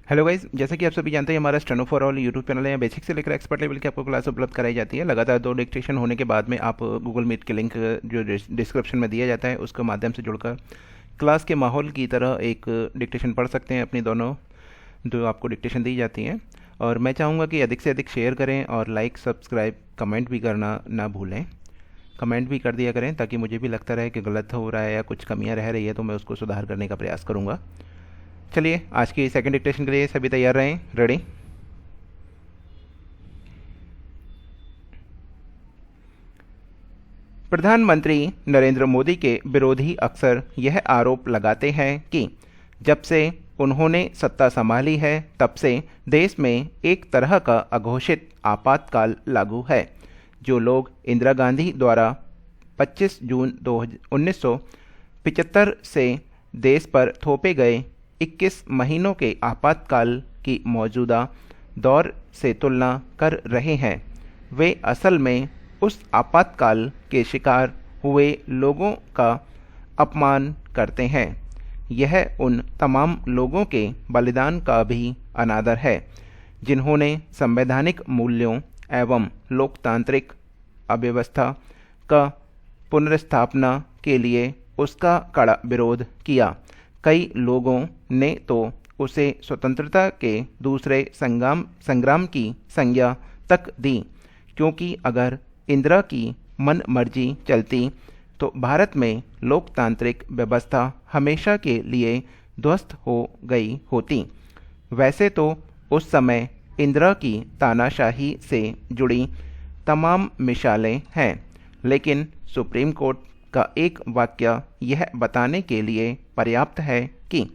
Hello guys, जैसा कि आप सभी जानते हैं हमारा steno for all YouTube channel है। बेसिक से लेकर एक्सपर्ट लेवल की आपको क्लास उपलब्ध कराई जाती है। लगातार 2 डिक्टेशन होने के बाद में आप गूगल मीट के लिंक जो डिस्क्रिप्शन में दिया जाता है उसके माध्यम से जुड़कर क्लास के माहौल की तरह एक डिक्टेशन पढ़ सकते हैं अपनी दोनों जो आपको डिक्टेशन दी जाती हैं। और मैं चाहूँगा कि अधिक से अधिक शेयर करें और लाइक सब्सक्राइब कमेंट भी करना ना भूलें। कमेंट भी कर दिया करें ताकि मुझे भी लगता रहे कि गलत हो रहा है या कुछ कमियां रह रही है तो मैं उसको सुधार करने का प्रयास करूँगा। चलिए आज की सेकंड डिक्टेशन के लिए सभी तैयार रहें। रेडी। प्रधानमंत्री नरेंद्र मोदी के विरोधी अक्सर यह आरोप लगाते हैं कि जब से उन्होंने सत्ता संभाली है तब से देश में एक तरह का अघोषित आपातकाल लागू है। जो लोग इंदिरा गांधी द्वारा 25 जून 1975 से देश पर थोपे गए 21 महीनों के आपातकाल की मौजूदा दौर से तुलना कर रहे हैं, वे असल में उस आपातकाल के शिकार हुए लोगों का अपमान करते हैं। यह उन तमाम लोगों के बलिदान का भी अनादर है जिन्होंने संवैधानिक मूल्यों एवं लोकतांत्रिक अव्यवस्था का पुनर्स्थापना के लिए उसका कड़ा विरोध किया। कई लोगों ने तो उसे स्वतंत्रता के दूसरे संग्राम की संज्ञा तक दी, क्योंकि अगर इंदिरा की मन मर्जी चलती तो भारत में लोकतांत्रिक व्यवस्था हमेशा के लिए ध्वस्त हो गई होती। वैसे तो उस समय इंदिरा की तानाशाही से जुड़ी तमाम मिसालें हैं, लेकिन सुप्रीम कोर्ट का एक वाक्य यह बताने के लिए पर्याप्त है कि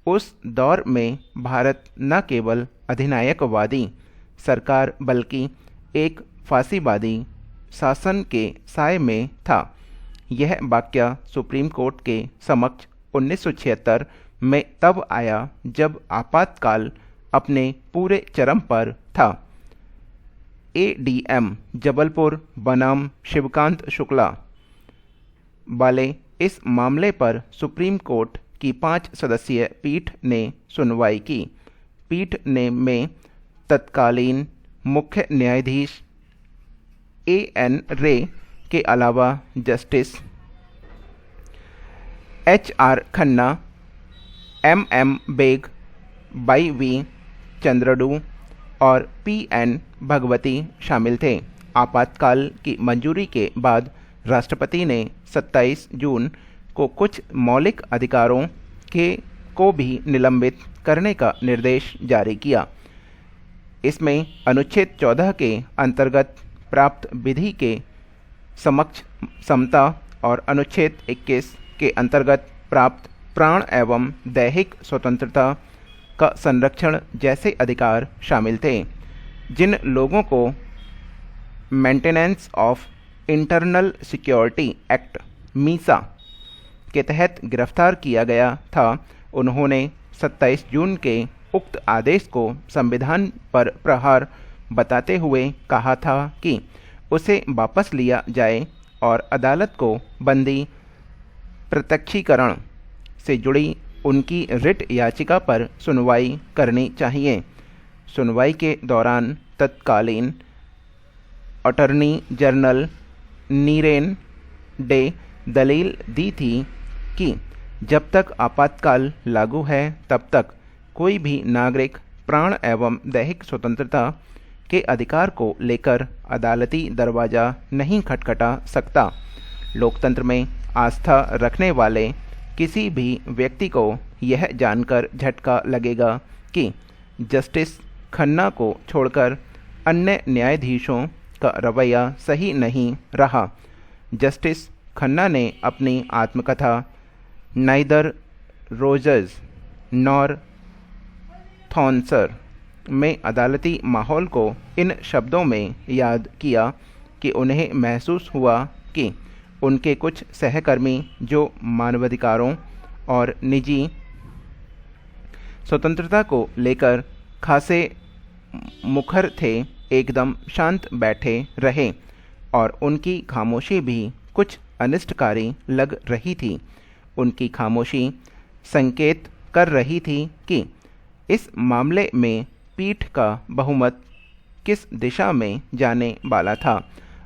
उस दौर में भारत न केवल अधिनायकवादी सरकार बल्कि एक फांसीवादी शासन के साए में था। यह वाक्य सुप्रीम कोर्ट के समक्ष 1976 में तब आया जब आपातकाल अपने पूरे चरम पर था। एडीएम जबलपुर बनाम शिवकांत शुक्ला वाले इस मामले पर सुप्रीम कोर्ट की 5 सदस्यीय पीठ ने सुनवाई की। पीठ ने में तत्कालीन मुख्य न्यायाधीश एएन रे के अलावा जस्टिस एचआर खन्ना, एमएम बेग, वाईवी चंद्रडू और पीएन भगवती शामिल थे। आपातकाल की मंजूरी के बाद राष्ट्रपति ने 27 जून को कुछ मौलिक अधिकारों को भी निलंबित करने का निर्देश जारी किया। इसमें अनुच्छेद 14 के अंतर्गत प्राप्त विधि के समक्ष समता और अनुच्छेद 21 के अंतर्गत प्राप्त प्राण एवं दैहिक स्वतंत्रता का संरक्षण जैसे अधिकार शामिल थे। जिन लोगों को maintenance of internal security act Misa के तहत गिरफ्तार किया गया था, उन्होंने 27 जून के उक्त आदेश को संविधान पर प्रहार बताते हुए कहा था कि उसे वापस लिया जाए और अदालत को बंदी प्रत्यक्षीकरण से जुड़ी उनकी रिट याचिका पर सुनवाई करनी चाहिए। सुनवाई के दौरान तत्कालीन अटॉर्नी जनरल नीरेन डे दलील दी थी कि जब तक आपातकाल लागू है तब तक कोई भी नागरिक प्राण एवं दैहिक स्वतंत्रता के अधिकार को लेकर अदालती दरवाज़ा नहीं खटखटा सकता। लोकतंत्र में आस्था रखने वाले किसी भी व्यक्ति को यह जानकर झटका लगेगा कि जस्टिस खन्ना को छोड़कर अन्य न्यायाधीशों का रवैया सही नहीं रहा। जस्टिस खन्ना ने अपनी आत्मकथा नाइदर रोजर्स नॉर थॉन्सर में अदालती माहौल को इन शब्दों में याद किया कि उन्हें महसूस हुआ कि उनके कुछ सहकर्मी जो मानवाधिकारों और निजी स्वतंत्रता को लेकर खासे मुखर थे, एकदम शांत बैठे रहे और उनकी खामोशी भी कुछ अनिष्टकारी लग रही थी। उनकी खामोशी संकेत कर रही थी कि इस मामले में पीठ का बहुमत किस दिशा में जाने वाला था।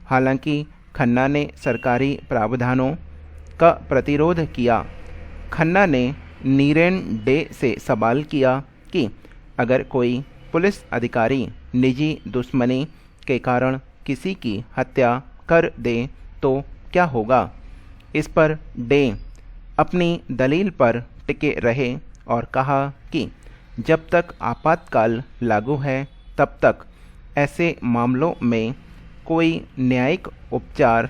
हालांकि खन्ना ने सरकारी प्रावधानों का प्रतिरोध किया। खन्ना ने नीरेन डे से सवाल किया कि अगर कोई पुलिस अधिकारी निजी दुश्मनी के कारण किसी की हत्या कर दे तो क्या होगा। इस पर डे अपनी दलील पर टिके रहे और कहा कि जब तक आपातकाल लागू है तब तक ऐसे मामलों में कोई न्यायिक उपचार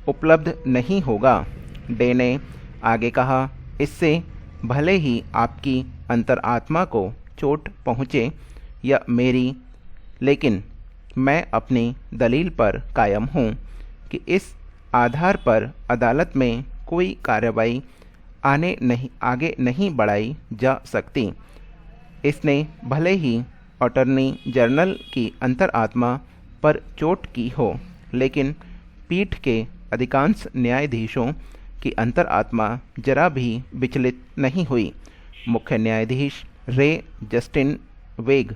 उपलब्ध नहीं होगा। डे ने आगे कहा, इससे भले ही आपकी अंतरात्मा को चोट पहुँचे या मेरी, लेकिन मैं अपनी दलील पर कायम हूँ कि इस आधार पर अदालत में कोई कार्रवाई आगे नहीं बढ़ाई जा सकती। इसने भले ही अटॉर्नी जनरल की अंतरात्मा पर चोट की हो, लेकिन पीठ के अधिकांश न्यायाधीशों की अंतरात्मा जरा भी विचलित नहीं हुई। मुख्य न्यायाधीश रे, जस्टिन वेग,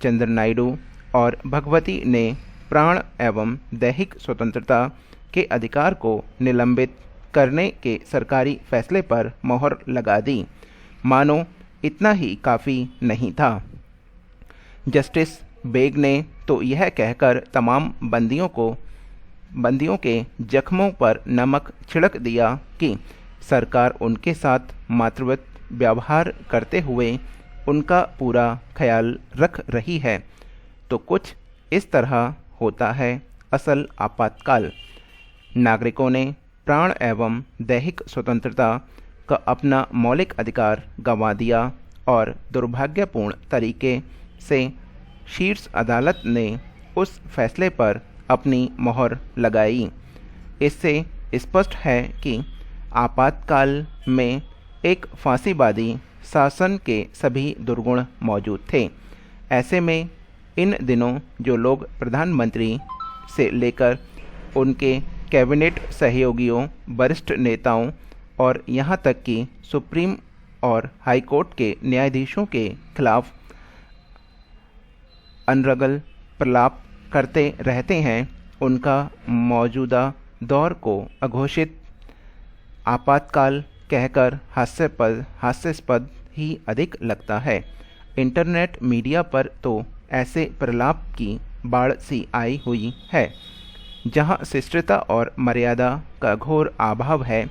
चंद्र नायडू और भगवती ने प्राण एवं दैहिक स्वतंत्रता के अधिकार को निलंबित करने के सरकारी फैसले पर मोहर लगा दी। मानो इतना ही काफ़ी नहीं था। जस्टिस बेग ने तो यह कहकर तमाम बंदियों के जख्मों पर नमक छिड़क दिया कि सरकार उनके साथ मातृवत व्यवहार करते हुए उनका पूरा ख्याल रख रही है। तो कुछ इस तरह होता है असल आपातकाल। नागरिकों ने प्राण एवं दैहिक स्वतंत्रता का अपना मौलिक अधिकार गंवा दिया और दुर्भाग्यपूर्ण तरीके से शीर्ष अदालत ने उस फैसले पर अपनी मोहर लगाई। इससे स्पष्ट है कि आपातकाल में एक फांसीवादी शासन के सभी दुर्गुण मौजूद थे। ऐसे में इन दिनों जो लोग प्रधानमंत्री से लेकर उनके कैबिनेट सहयोगियों, वरिष्ठ नेताओं और यहाँ तक कि सुप्रीम और हाई कोर्ट के न्यायाधीशों के खिलाफ अनर्गल प्रलाप करते रहते हैं, उनका मौजूदा दौर को अघोषित आपातकाल कहकर हास्यास्पद ही अधिक लगता है। इंटरनेट मीडिया पर तो ऐसे प्रलाप की बाढ़ सी आई हुई है, जहां शिष्टता और मर्यादा का घोर अभाव है।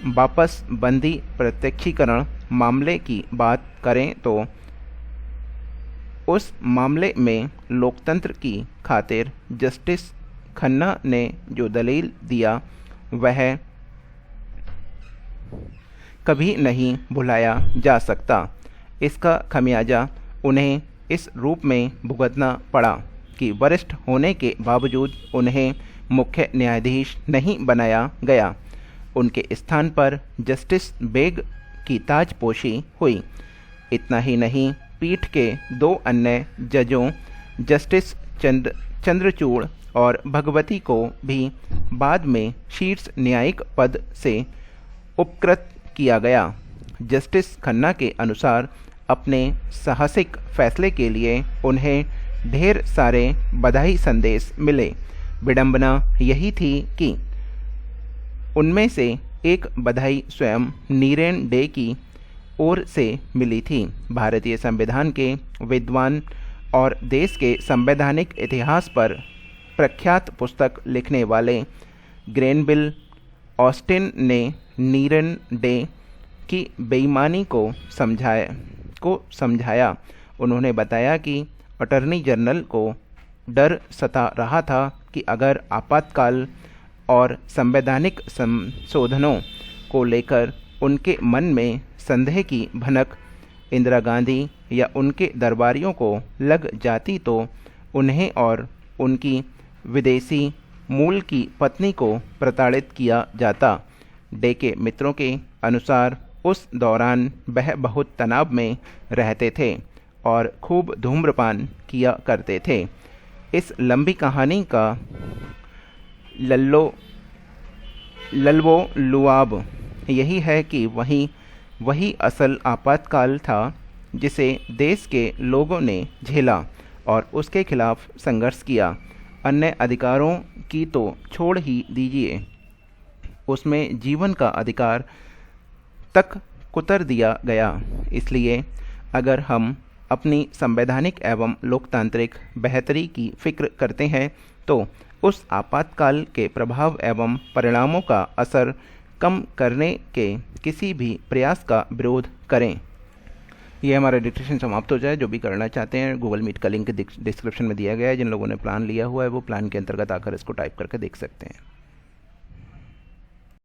वापस बंदी प्रत्यक्षीकरण मामले की बात करें तो उस मामले में लोकतंत्र की खातिर जस्टिस खन्ना ने जो दलील दिया वह कभी नहीं भुलाया जा सकता। इसका खमियाजा उन्हें इस रूप में भुगतना पड़ा कि वरिष्ठ होने के बावजूद उन्हें मुख्य न्यायाधीश नहीं बनाया गया। उनके स्थान पर जस्टिस बेग की ताजपोशी हुई। इतना ही नहीं, पीठ के दो अन्य जजों जस्टिस चंद्रचूड़ और भगवती को भी बाद में शीर्ष न्यायिक पद से उपकृत किया गया। जस्टिस खन्ना के अनुसार अपने साहसिक फैसले के लिए उन्हें ढेर सारे बधाई संदेश मिले। विडंबना यही थी कि उनमें से एक बधाई स्वयं नीरेन डे की ओर से मिली थी। भारतीय संविधान के विद्वान और देश के संवैधानिक इतिहास पर प्रख्यात पुस्तक लिखने वाले ग्रेनविल ऑस्टिन ने नीरेन डे की बेईमानी को समझाया। उन्होंने बताया कि अटॉर्नी जनरल को डर सता रहा था कि अगर आपातकाल और संवैधानिक संशोधनों को लेकर उनके मन में संदेह की भनक इंदिरा गांधी या उनके दरबारियों को लग जाती तो उन्हें और उनकी विदेशी मूल की पत्नी को प्रताड़ित किया जाता। डे के मित्रों के अनुसार उस दौरान वह बहुत तनाव में रहते थे और खूब धूम्रपान किया करते थे। इस लंबी कहानी का लल्वो लुआब यही है कि वही असल आपातकाल था जिसे देश के लोगों ने झेला और उसके खिलाफ संघर्ष किया। अन्य अधिकारों की तो छोड़ ही दीजिए, उसमें जीवन का अधिकार तक कुतर दिया गया। इसलिए अगर हम अपनी संवैधानिक एवं लोकतांत्रिक बेहतरी की फिक्र करते हैं तो उस आपातकाल के प्रभाव एवं परिणामों का असर कम करने के किसी भी प्रयास का विरोध करें। ये हमारा डिस्कशन समाप्त हो जाए। जो भी करना चाहते हैं गूगल मीट का लिंक डिस्क्रिप्शन में दिया गया है। जिन लोगों ने प्लान लिया हुआ है वो प्लान के अंतर्गत आकर इसको टाइप करके देख सकते हैं।